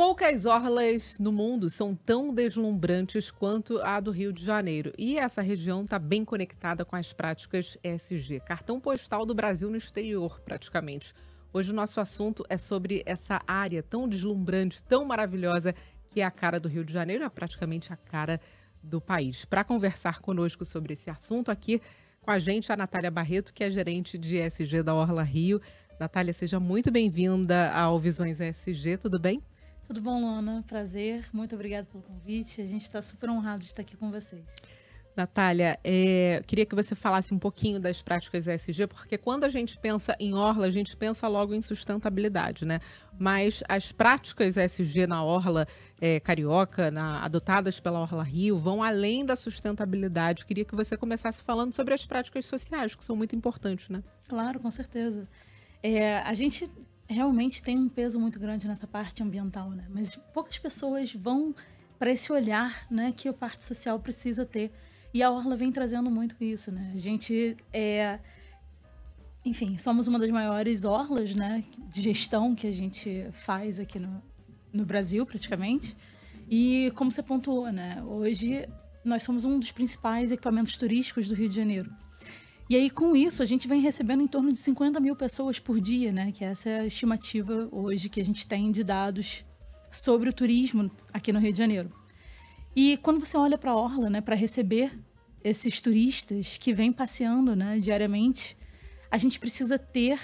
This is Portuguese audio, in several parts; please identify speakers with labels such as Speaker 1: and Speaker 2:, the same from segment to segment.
Speaker 1: Poucas orlas no mundo são tão deslumbrantes quanto a do Rio de Janeiro. E essa região está bem conectada com as práticas ESG, cartão postal do Brasil no exterior, praticamente. Hoje o nosso assunto é sobre essa área tão deslumbrante, tão maravilhosa, que é a cara do Rio de Janeiro, é praticamente a cara do país. Para conversar conosco sobre esse assunto, aqui com a gente a Natália Barreto, que é gerente de ESG da Orla Rio. Natália, seja muito bem-vinda ao Visões ESG, tudo bem?
Speaker 2: Tudo bom, Luana? Prazer. Muito obrigada pelo convite. A gente está super honrado de estar aqui com vocês.
Speaker 1: Natália, queria que você falasse um pouquinho das práticas ESG, porque quando a gente pensa em orla, a gente pensa logo em sustentabilidade, né? Mas as práticas ESG na orla carioca, adotadas pela Orla Rio, vão além da sustentabilidade. Queria que você começasse falando sobre as práticas sociais, que são muito importantes, né?
Speaker 2: Claro, com certeza. A gente realmente tem um peso muito grande nessa parte ambiental, né? Mas poucas pessoas vão para esse olhar, né, que a parte social precisa ter. E a Orla vem trazendo muito isso, né? A gente enfim, somos uma das maiores orlas, né, de gestão que a gente faz aqui no Brasil, praticamente. E como você pontuou, né, hoje nós somos um dos principais equipamentos turísticos do Rio de Janeiro. E aí, com isso, a gente vem recebendo em torno de 50 mil pessoas por dia, né? Que essa é a estimativa hoje que a gente tem de dados sobre o turismo aqui no Rio de Janeiro. E quando você olha para a Orla, né, para receber esses turistas que vêm passeando, né, diariamente, a gente precisa ter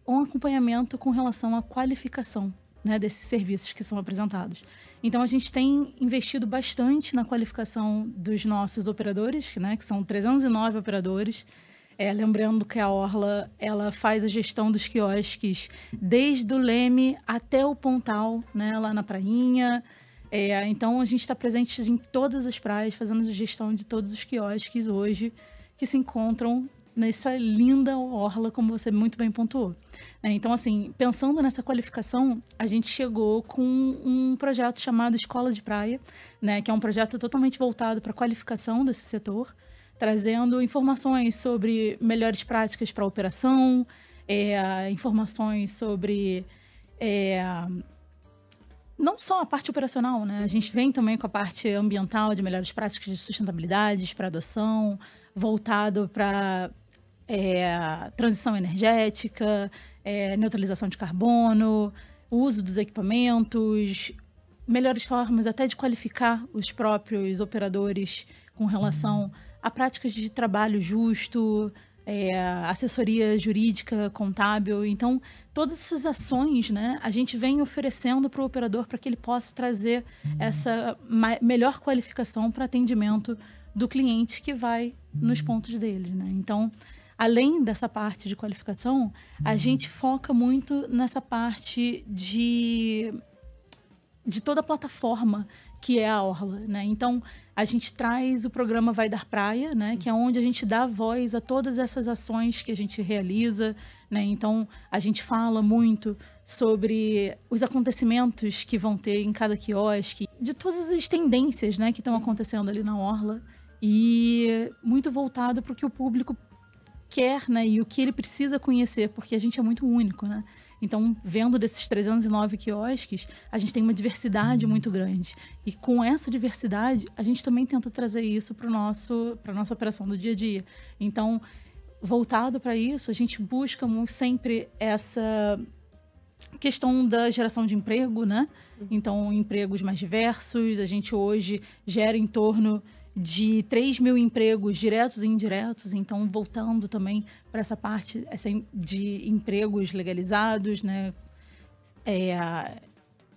Speaker 2: um acompanhamento com relação à qualificação, né, desses serviços que são apresentados. Então, a gente tem investido bastante na qualificação dos nossos operadores, né, que são 309 operadores. Lembrando que a Orla, ela faz a gestão dos quiosques desde o Leme até o Pontal, né, lá na prainha. Então, a gente está presente em todas as praias, fazendo a gestão de todos os quiosques hoje que se encontram nessa linda orla, como você muito bem pontuou. Então, assim, pensando nessa qualificação, a gente chegou com um projeto chamado Escola de Praia, né, que é um projeto totalmente voltado para a qualificação desse setor, trazendo informações sobre melhores práticas para a operação, informações sobre não só a parte operacional, né? A gente vem também com a parte ambiental, de melhores práticas de sustentabilidade para adoção, voltado para transição energética, neutralização de carbono, uso dos equipamentos, melhores formas até de qualificar os próprios operadores com relação a práticas de trabalho justo, assessoria jurídica, contábil. Então, todas essas ações, né, a gente vem oferecendo para o operador para que ele possa trazer essa melhor qualificação para atendimento do cliente que vai nos pontos dele, né? Então, além dessa parte de qualificação, a gente foca muito nessa parte de toda a plataforma que é a Orla, né? Então, a gente traz o programa Vai Dar Praia, né? Que é onde a gente dá voz a todas essas ações que a gente realiza, né? Então, a gente fala muito sobre os acontecimentos que vão ter em cada quiosque, de todas as tendências, né, que estão acontecendo ali na Orla, e muito voltado para o que o público quer, né, e o que ele precisa conhecer, porque a gente é muito único, né? Então, vendo desses 309 quiosques, a gente tem uma diversidade muito grande. E com essa diversidade, a gente também tenta trazer isso para a nossa operação do dia a dia. Então, voltado para isso, a gente busca sempre essa questão da geração de emprego, né? Então, empregos mais diversos. A gente hoje gera em torno de 3 mil empregos diretos e indiretos, então voltando também para essa parte de empregos legalizados, né?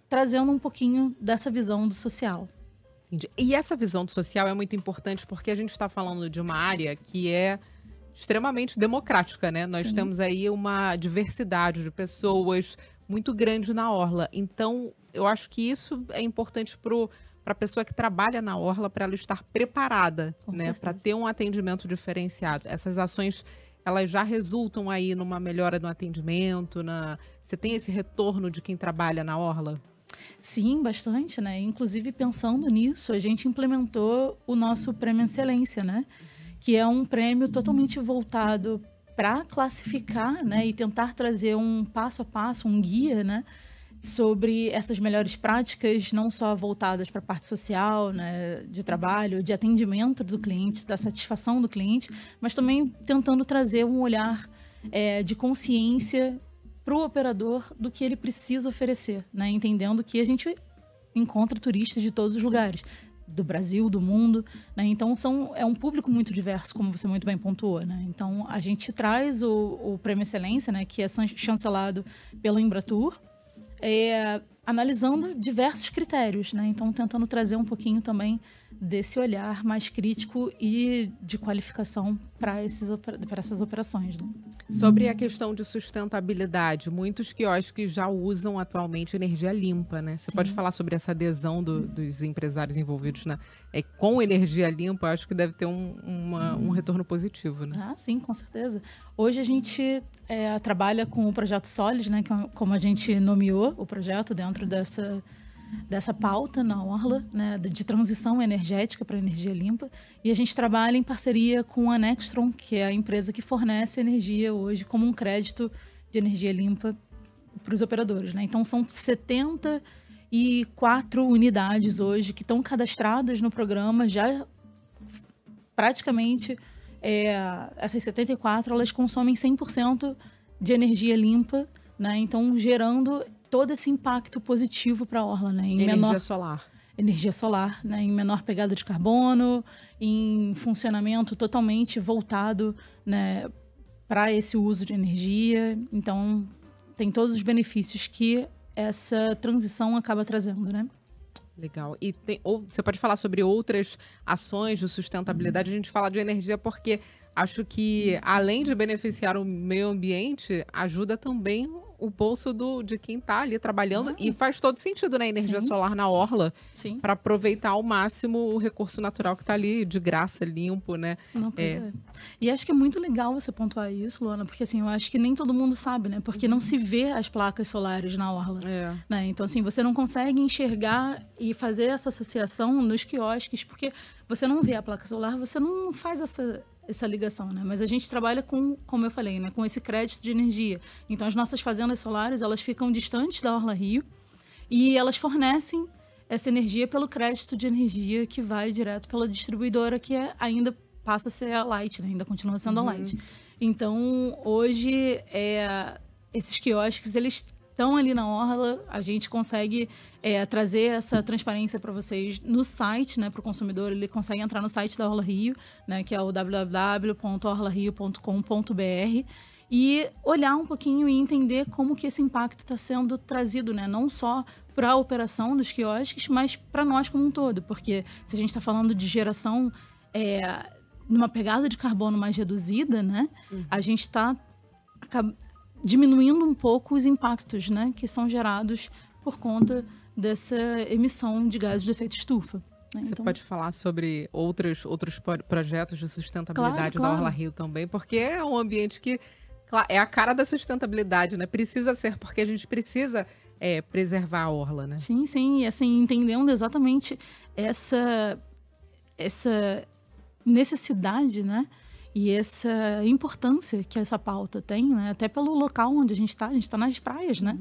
Speaker 2: Trazendo um pouquinho dessa visão do social.
Speaker 1: Entendi. E essa visão do social é muito importante porque a gente está falando de uma área que é extremamente democrática, né? Nós
Speaker 2: Sim.
Speaker 1: temos aí uma diversidade de pessoas muito grande na Orla. Então, eu acho que isso é importante para a pessoa que trabalha na Orla, para ela estar preparada, né, para ter um atendimento diferenciado. Essas ações, elas já resultam aí numa melhora no atendimento, você tem esse retorno de quem trabalha na Orla?
Speaker 2: Sim, bastante, né? Inclusive, pensando nisso, a gente implementou o nosso Prêmio Excelência, né? Que é um prêmio totalmente voltado para classificar, né, e tentar trazer um passo a passo, um guia, né, sobre essas melhores práticas, não só voltadas para a parte social, né, de trabalho, de atendimento do cliente, da satisfação do cliente, mas também tentando trazer um olhar de consciência para o operador do que ele precisa oferecer, né, entendendo que a gente encontra turistas de todos os lugares, do Brasil, do mundo, né? Então é um público muito diverso, como você muito bem pontuou, né? Então a gente traz o Prêmio Excelência, né, que é chancelado pela Embratur, analisando diversos critérios, né? Então tentando trazer um pouquinho também desse olhar mais crítico e de qualificação para essas operações, né?
Speaker 1: Sobre a questão de sustentabilidade, muitos quiosques já usam atualmente energia limpa, né? Você pode falar sobre essa adesão dos empresários envolvidos com energia limpa? Eu acho que deve ter um retorno positivo, né?
Speaker 2: Ah, sim, com certeza. Hoje a gente trabalha com o projeto Solis, né? Que é como a gente nomeou o projeto dentro dessa pauta na Orla, né, de transição energética para energia limpa. E a gente trabalha em parceria com a Nextron, que é a empresa que fornece energia hoje como um crédito de energia limpa para os operadores, né? Então, são 74 unidades hoje que estão cadastradas no programa. Já praticamente, essas 74, elas consomem 100% de energia limpa, né? Então, gerando todo esse impacto positivo para a Orla, né?
Speaker 1: Energia solar.
Speaker 2: Energia solar, né? Em menor pegada de carbono, em funcionamento totalmente voltado, né, para esse uso de energia. Então, tem todos os benefícios que essa transição acaba trazendo, né?
Speaker 1: Legal. E você pode falar sobre outras ações de sustentabilidade? A gente fala de energia porque acho que, além de beneficiar o meio ambiente, ajuda também o bolso de quem está ali trabalhando. E faz todo sentido, né? Energia solar na Orla, para aproveitar ao máximo o recurso natural que está ali, de graça, limpo, né?
Speaker 2: Não, pois é. E acho que é muito legal você pontuar isso, Luana, porque assim, eu acho que nem todo mundo sabe, né? Porque não se vê as placas solares na Orla. Né? Então, assim, você não consegue enxergar e fazer essa associação nos quiosques, porque você não vê a placa solar, você não faz essa ligação, né? Mas a gente trabalha como eu falei, né, com esse crédito de energia. Então, as nossas fazendas solares, elas ficam distantes da Orla Rio e elas fornecem essa energia pelo crédito de energia que vai direto pela distribuidora, que ainda passa a ser a Light, né? Ainda continua sendo a Light. Então, hoje, esses quiosques, eles estão ali na Orla, a gente consegue trazer essa transparência para vocês no site, né, para o consumidor. Ele consegue entrar no site da Orla Rio, né, que é o www.orlario.com.br, e olhar um pouquinho e entender como que esse impacto está sendo trazido, né, não só para a operação dos quiosques, mas para nós como um todo, porque se a gente está falando de geração numa pegada de carbono mais reduzida, né, a gente está diminuindo um pouco os impactos, né, que são gerados por conta dessa emissão de gases de efeito estufa. Né?
Speaker 1: Você pode falar sobre outros projetos de sustentabilidade da Orla Rio também, porque é um ambiente que é a cara da sustentabilidade, né? Precisa ser, porque a gente precisa preservar a Orla, né?
Speaker 2: Sim, sim. E assim, entendendo exatamente essa necessidade, né? E essa importância que essa pauta tem, né? Até pelo local onde a gente está nas praias, né?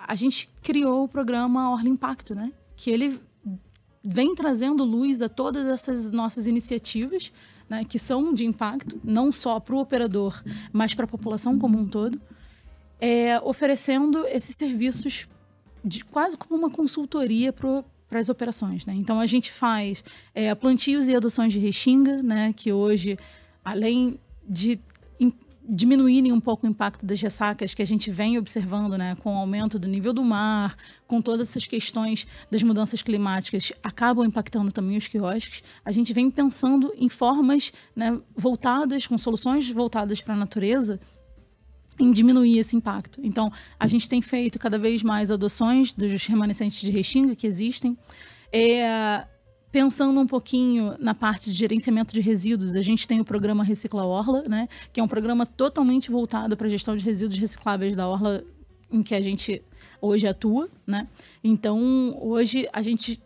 Speaker 2: A gente criou o programa Orla Impacto, né? Que ele vem trazendo luz a todas essas nossas iniciativas, né? Que são de impacto, não só para o operador, mas para a população como um todo, oferecendo esses serviços quase como uma consultoria para as operações, né? Então, a gente faz plantios e adoções de restinga, né? Que hoje, além de diminuírem um pouco o impacto das ressacas que a gente vem observando, né? Com o aumento do nível do mar, com todas essas questões das mudanças climáticas, acabam impactando também os quiosques. A gente vem pensando em formas, né, voltadas, com soluções voltadas para a natureza, em diminuir esse impacto. Então, a gente tem feito cada vez mais adoções dos remanescentes de restinga que existem. Pensando um pouquinho na parte de gerenciamento de resíduos, a gente tem o programa Recicla Orla, né, que é um programa totalmente voltado para a gestão de resíduos recicláveis da Orla, em que a gente hoje atua, né? Então, hoje a gente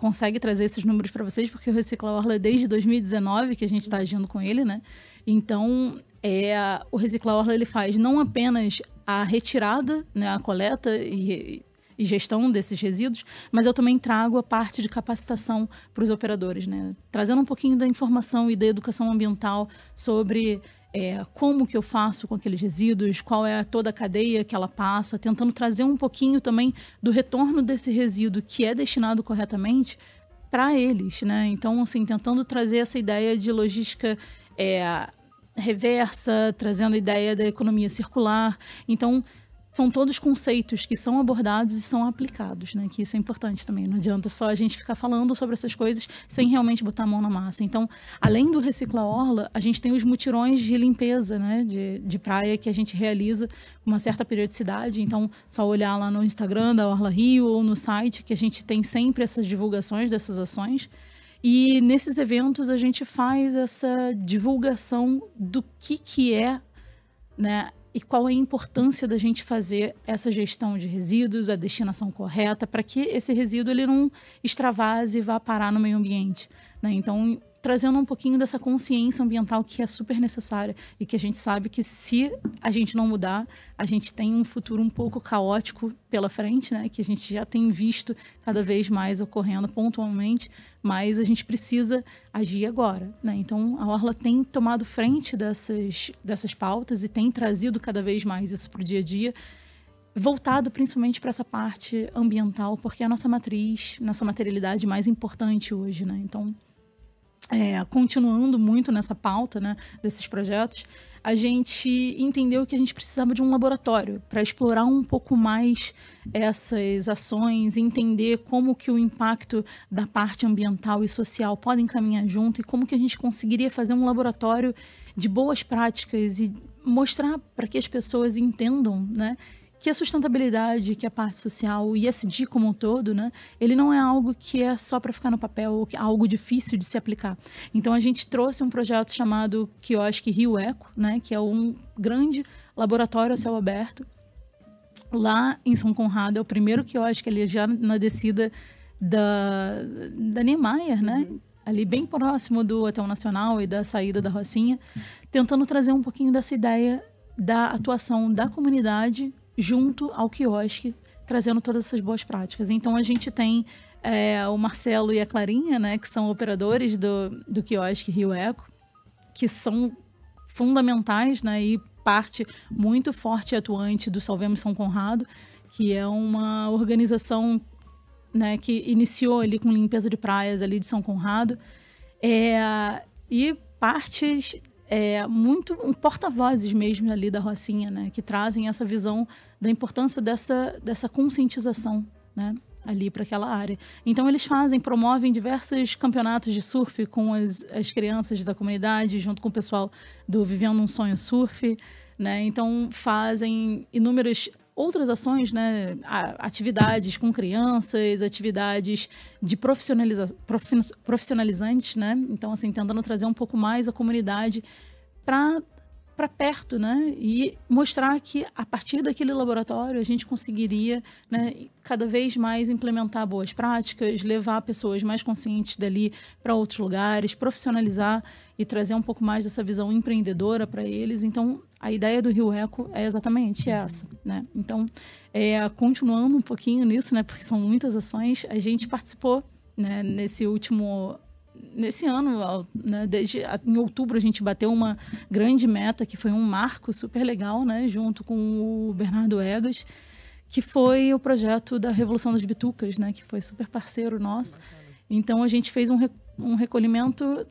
Speaker 2: consegue trazer esses números para vocês, porque o Recicla Orla é desde 2019 que a gente está agindo com ele, né? Então, o Recicla Orla, ele faz não apenas a retirada, né, a coleta e gestão desses resíduos, mas eu também trago a parte de capacitação para os operadores, né? Trazendo um pouquinho da informação e da educação ambiental sobre como que eu faço com aqueles resíduos, qual é toda a cadeia que ela passa, tentando trazer um pouquinho também do retorno desse resíduo que é destinado corretamente para eles, né? Então, assim, tentando trazer essa ideia de logística reversa, trazendo a ideia da economia circular. Então, são todos conceitos que são abordados e são aplicados, né? Que isso é importante também. Não adianta só a gente ficar falando sobre essas coisas sem realmente botar a mão na massa. Então, além do Recicla Orla, a gente tem os mutirões de limpeza, né? De praia que a gente realiza com uma certa periodicidade. Então, só olhar lá no Instagram da Orla Rio ou no site que a gente tem sempre essas divulgações dessas ações. E nesses eventos a gente faz essa divulgação do que é, né? E qual é a importância da gente fazer essa gestão de resíduos, a destinação correta, para que esse resíduo ele não extravase e vá parar no meio ambiente, né? Então, trazendo um pouquinho dessa consciência ambiental que é super necessária e que a gente sabe que se a gente não mudar, a gente tem um futuro um pouco caótico pela frente, né? Que a gente já tem visto cada vez mais ocorrendo pontualmente, mas a gente precisa agir agora, né? Então, a Orla tem tomado frente dessas pautas e tem trazido cada vez mais isso para o dia a dia, voltado principalmente para essa parte ambiental, porque é a nossa matriz, nossa materialidade mais importante hoje, né? Então, continuando muito nessa pauta, né, desses projetos, a gente entendeu que a gente precisava de um laboratório para explorar um pouco mais essas ações, entender como que o impacto da parte ambiental e social podem caminhar junto e como que a gente conseguiria fazer um laboratório de boas práticas e mostrar para que as pessoas entendam, né, que a sustentabilidade, que a parte social, o ESG como um todo, né, ele não é algo que é só para ficar no papel, é algo difícil de se aplicar. Então, a gente trouxe um projeto chamado Quiosque Rio Eco, né, que é um grande laboratório a céu aberto, lá em São Conrado. É o primeiro quiosque ali já na descida da Niemeyer, né, ali bem próximo do Hotel Nacional e da saída da Rocinha, tentando trazer um pouquinho dessa ideia da atuação da comunidade junto ao quiosque, trazendo todas essas boas práticas. Então, a gente tem o Marcelo e a Clarinha, né, que são operadores do quiosque Rio Eco, que são fundamentais, né, e parte muito forte e atuante do Salvemos São Conrado, que é uma organização, né, que iniciou ali com limpeza de praias ali de São Conrado, e partes muito porta-vozes mesmo ali da Rocinha, né, que trazem essa visão da importância dessa conscientização, né, ali para aquela área. Então, eles promovem diversos campeonatos de surf com as crianças da comunidade, junto com o pessoal do Vivendo um Sonho Surf, né, então fazem inúmeras outras ações, né, atividades com crianças, atividades de profissionalizantes, né, então assim, tentando trazer um pouco mais a comunidade para perto, né, e mostrar que a partir daquele laboratório a gente conseguiria, né, cada vez mais implementar boas práticas, levar pessoas mais conscientes dali para outros lugares, profissionalizar e trazer um pouco mais dessa visão empreendedora para eles. Então, a ideia do Rio Eco é exatamente essa, né? Então, continuando um pouquinho nisso, né, porque são muitas ações, a gente participou, né, nesse ano, né, em outubro a gente bateu uma grande meta, que foi um marco super legal, né, junto com o Bernardo Egas, que foi o projeto da Revolução das Bitucas, né, que foi super parceiro nosso. Então, a gente fez um recolhimento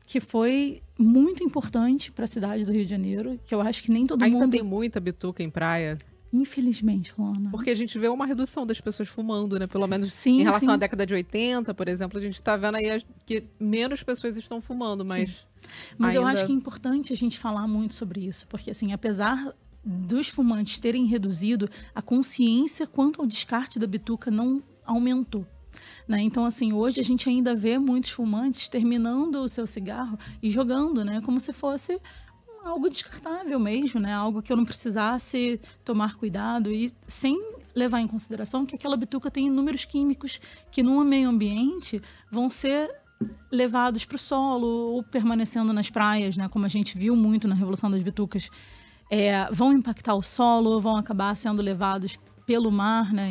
Speaker 2: que foi muito importante para a cidade do Rio de Janeiro, que eu acho que nem todo mundo...
Speaker 1: Ainda tem muita bituca em praia?
Speaker 2: Infelizmente, Luana.
Speaker 1: Porque a gente vê uma redução das pessoas fumando, né? Pelo menos
Speaker 2: sim,
Speaker 1: em relação
Speaker 2: sim.
Speaker 1: à década de 80, por exemplo, a gente está vendo aí que menos pessoas estão fumando, mas...
Speaker 2: Mas eu acho que é importante a gente falar muito sobre isso, porque assim, apesar dos fumantes terem reduzido, a consciência quanto ao descarte da bituca não aumentou. Né? Então, assim, hoje a gente ainda vê muitos fumantes terminando o seu cigarro e jogando, né? Como se fosse algo descartável mesmo, né? Algo que eu não precisasse tomar cuidado e sem levar em consideração que aquela bituca tem inúmeros químicos que no meio ambiente vão ser levados para o solo ou permanecendo nas praias, né? Como a gente viu muito na Revolução das Bitucas, vão impactar o solo, vão acabar sendo levados pelo mar, né?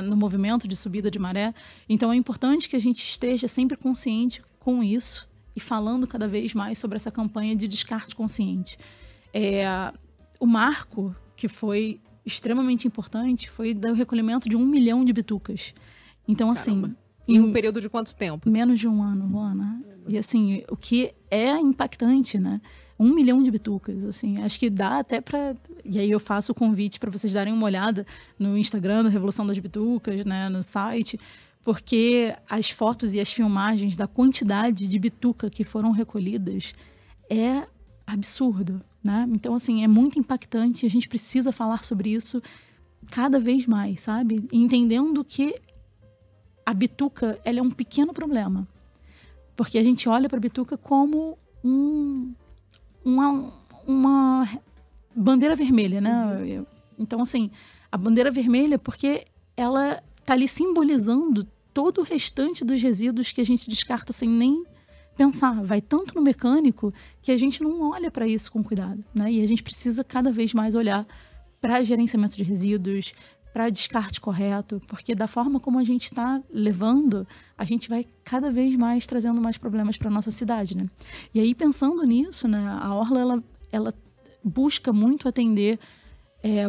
Speaker 2: No movimento de subida de maré. Então é importante que a gente esteja sempre consciente com isso e falando cada vez mais sobre essa campanha de descarte consciente. O marco que foi extremamente importante foi do recolhimento de 1 milhão de bitucas. Então, assim...
Speaker 1: Em um período de quanto tempo?
Speaker 2: Menos de um ano, Luana. E, assim, o que é impactante, né? 1 milhão de bitucas, assim. Acho que dá até para... E aí eu faço o convite para vocês darem uma olhada no Instagram da Revolução das Bitucas, né? No site, porque as fotos e as filmagens da quantidade de bituca que foram recolhidas é absurdo, né? Então, assim, é muito impactante. A gente precisa falar sobre isso cada vez mais, sabe? Entendendo que a bituca, ela é um pequeno problema. Porque a gente olha para a bituca como uma bandeira vermelha, né? Então, assim, a bandeira vermelha, porque ela está ali simbolizando todo o restante dos resíduos que a gente descarta sem nem pensar. Vai tanto no mecânico que a gente não olha para isso com cuidado, né? E a gente precisa cada vez mais olhar para gerenciamento de resíduos, para descarte correto, porque da forma como a gente está levando, a gente vai cada vez mais trazendo mais problemas para nossa cidade, né? E aí, pensando nisso, né, a Orla, ela busca muito atender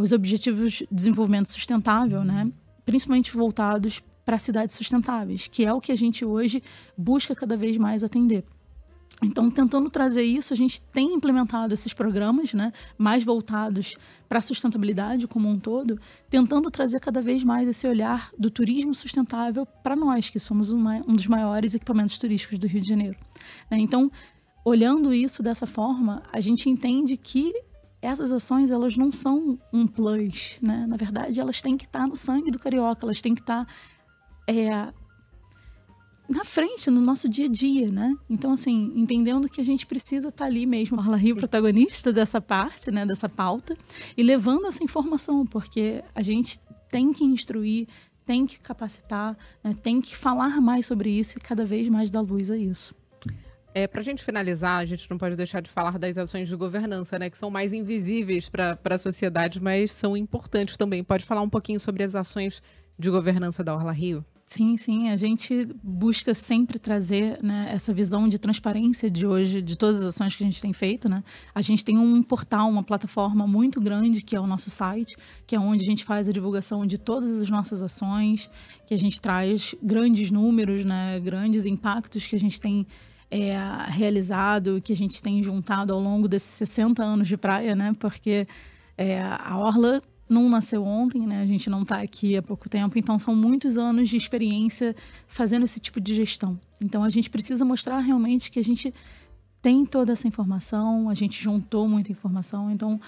Speaker 2: os objetivos de desenvolvimento sustentável, né? Principalmente voltados para cidades sustentáveis, que é o que a gente hoje busca cada vez mais atender. Então, tentando trazer isso, a gente tem implementado esses programas, né, mais voltados para a sustentabilidade como um todo, tentando trazer cada vez mais esse olhar do turismo sustentável para nós, que somos um dos maiores equipamentos turísticos do Rio de Janeiro. Né? Então, olhando isso dessa forma, a gente entende que essas ações, elas não são um plus, né? Na verdade, elas têm que estar no sangue do carioca, elas têm que estar na frente, no nosso dia a dia, né? Então, assim, entendendo que a gente precisa estar ali mesmo, Orla Rio, protagonista dessa parte, né, dessa pauta, e levando essa informação, porque a gente tem que instruir, tem que capacitar, né, tem que falar mais sobre isso e cada vez mais dar luz a isso.
Speaker 1: Para a gente finalizar, a gente não pode deixar de falar das ações de governança, né, que são mais invisíveis para a sociedade, mas são importantes também. Pode falar um pouquinho sobre as ações de governança da Orla Rio?
Speaker 2: Sim, a gente busca sempre trazer, né, essa visão de transparência de hoje, de todas as ações que a gente tem feito, né? A gente tem um portal, uma plataforma muito grande, que é o nosso site, que é onde a gente faz a divulgação de todas as nossas ações, que a gente traz grandes números, né, grandes impactos que a gente tem realizado, que a gente tem juntado ao longo desses 60 anos de praia, né? Porque a Orla não nasceu ontem, né? A gente não está aqui há pouco tempo, então são muitos anos de experiência fazendo esse tipo de gestão. Então a gente precisa mostrar realmente que a gente tem toda essa informação, a gente juntou muita informação, então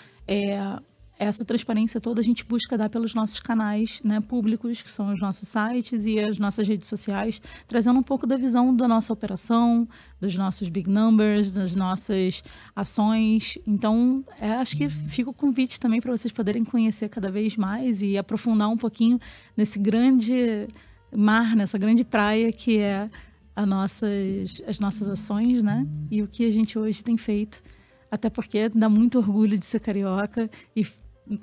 Speaker 2: essa transparência toda a gente busca dar pelos nossos canais, né, públicos, que são os nossos sites e as nossas redes sociais, trazendo um pouco da visão da nossa operação, dos nossos big numbers, das nossas ações. Então, acho que fica o convite também para vocês poderem conhecer cada vez mais e aprofundar um pouquinho nesse grande mar, nessa grande praia que é as nossas ações, né? E o que a gente hoje tem feito. Até porque dá muito orgulho de ser carioca e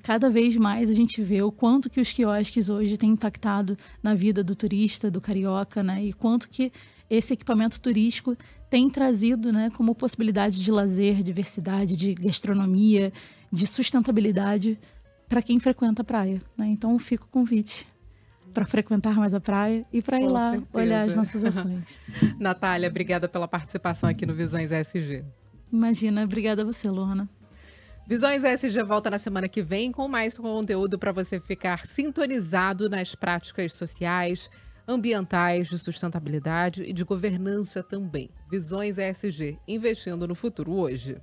Speaker 2: cada vez mais a gente vê o quanto que os quiosques hoje têm impactado na vida do turista, do carioca, né? E quanto que esse equipamento turístico tem trazido, né, como possibilidade de lazer, diversidade, de gastronomia, de sustentabilidade para quem frequenta a praia, né? Então fica o convite para frequentar mais a praia e para ir lá olhar as nossas ações.
Speaker 1: Natália, obrigada pela participação aqui no Visões ESG.
Speaker 2: Imagina, obrigada a você, Luana.
Speaker 1: Visões ESG volta na semana que vem com mais conteúdo para você ficar sintonizado nas práticas sociais, ambientais, de sustentabilidade e de governança também. Visões ESG, investindo no futuro hoje.